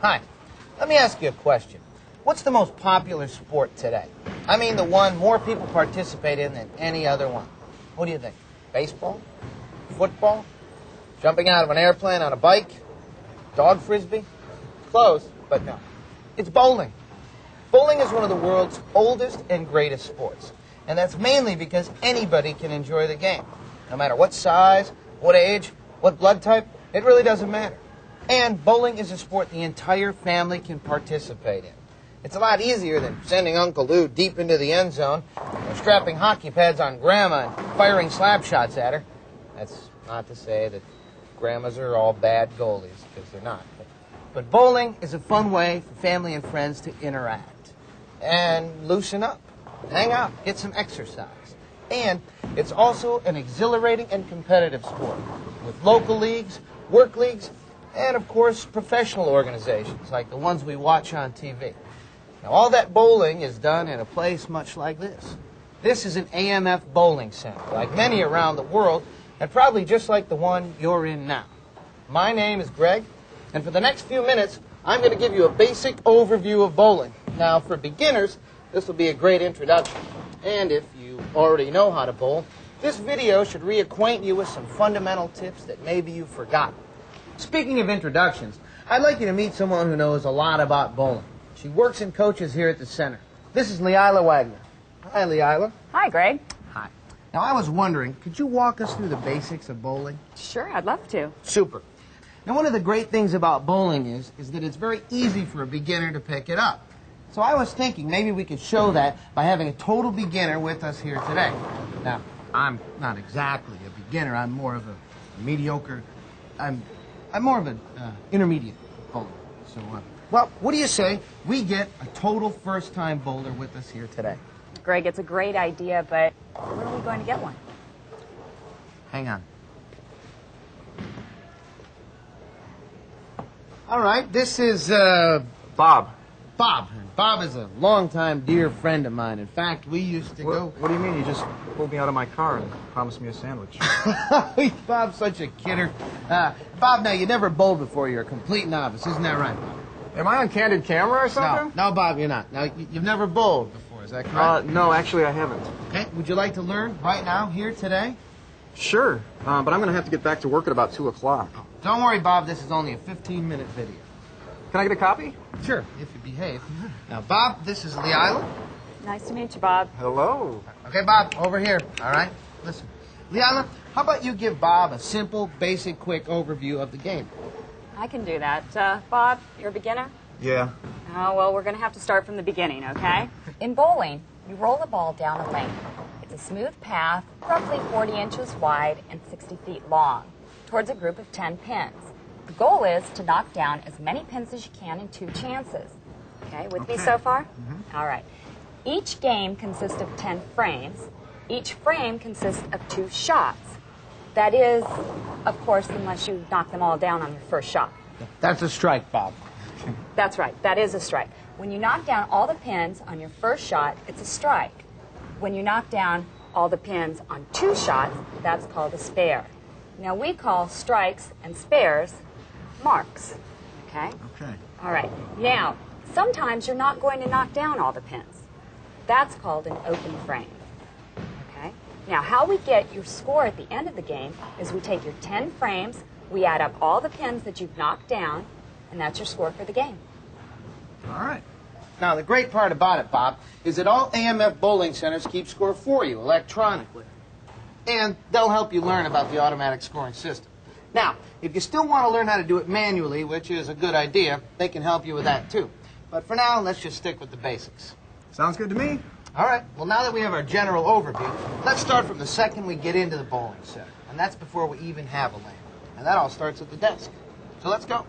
Hi. Let me ask you a question. What's the most popular sport today? I mean the one more people participate in than any other one. What do you think? Baseball? Football? Jumping out of an airplane on a bike? Dog frisbee? Close, but no. It's bowling. Bowling is one of the world's oldest and greatest sports. And that's mainly because anybody can enjoy the game. No matter what size, what age, what blood type, it really doesn't matter. And bowling is a sport the entire family can participate in. It's a lot easier than sending Uncle Lou deep into the end zone, or strapping hockey pads on Grandma and firing slap shots at her. That's not to say that grandmas are all bad goalies, because they're not. But bowling is a fun way for family and friends to interact and loosen up, hang out, get some exercise. And it's also an exhilarating and competitive sport with local leagues, work leagues, and, of course, professional organizations like the ones we watch on TV. Now, all that bowling is done in a place much like this. This is an AMF bowling center, like many around the world, and probably just like the one you're in now. My name is Greg, and for the next few minutes, I'm going to give you a basic overview of bowling. Now, for beginners, this will be a great introduction. And if you already know how to bowl, this video should reacquaint you with some fundamental tips that maybe you've forgotten. Speaking of introductions, I'd like you to meet someone who knows a lot about bowling. She works and coaches here at the center. This is Leila Wagner. Hi, Leila. Hi, Greg. Hi. Now, I was wondering, could you walk us through the basics of bowling? Sure, I'd love to. Super. Now, one of the great things about bowling is that it's very easy for a beginner to pick it up. So I was thinking maybe we could show that by having a total beginner with us here today. Now, I'm not exactly a beginner. I'm more of a mediocre. I'm more of an intermediate bowler. So, well, what do you say we get a total first-time bowler with us here today? Greg, it's a great idea, but where are we going to get one? Hang on. All right, this is Bob. Bob. Bob is a longtime dear friend of mine. In fact, we used to go... What do you mean? You just pulled me out of my car and promised me a sandwich. Bob's such a kidder. Bob, now, you never bowled before. You're a complete novice. Isn't that right, Bob? Am I on candid camera or something? No, Bob, you're not. Now, you've never bowled before. Is that correct? No, actually, I haven't. Okay. Would you like to learn right now, here, today? Sure, but I'm going to have to get back to work at about 2 o'clock. Don't worry, Bob. This is only a 15-minute video. Can I get a copy? Sure, if you behave. Now, Bob, this is Leila. Nice to meet you, Bob. Hello. Okay, Bob, over here. All right? Listen. Leila, how about you give Bob a simple, basic, quick overview of the game? I can do that. Bob, you're a beginner? Yeah. Oh, well, we're going to have to start from the beginning, okay? In bowling, you roll the ball down a lane. It's a smooth path, roughly 40 inches wide and 60 feet long, towards a group of 10 pins. The goal is to knock down as many pins as you can in 2 chances. Okay, with me so far? Mm-hmm. All right. Each game consists of 10 frames. Each frame consists of 2 shots. That is, of course, unless you knock them all down on your first shot. That's a strike, Bob. That's right. That is a strike. When you knock down all the pins on your first shot, it's a strike. When you knock down all the pins on 2 shots, that's called a spare. Now, we call strikes and spares marks. Okay? Okay. All right. Now, sometimes you're not going to knock down all the pins. That's called an open frame. Okay? Now, how we get your score at the end of the game is we take your 10 frames, we add up all the pins that you've knocked down, and that's your score for the game. All right. Now, the great part about it, Bob, is that all AMF bowling centers keep score for you electronically. And they'll help you learn about the automatic scoring system. Now, if you still want to learn how to do it manually, which is a good idea, they can help you with that too. But for now, let's just stick with the basics. Sounds good to me. All right. Well, now that we have our general overview, let's start from the second we get into the bowling center. And that's before we even have a lane. And that all starts at the desk. So let's go.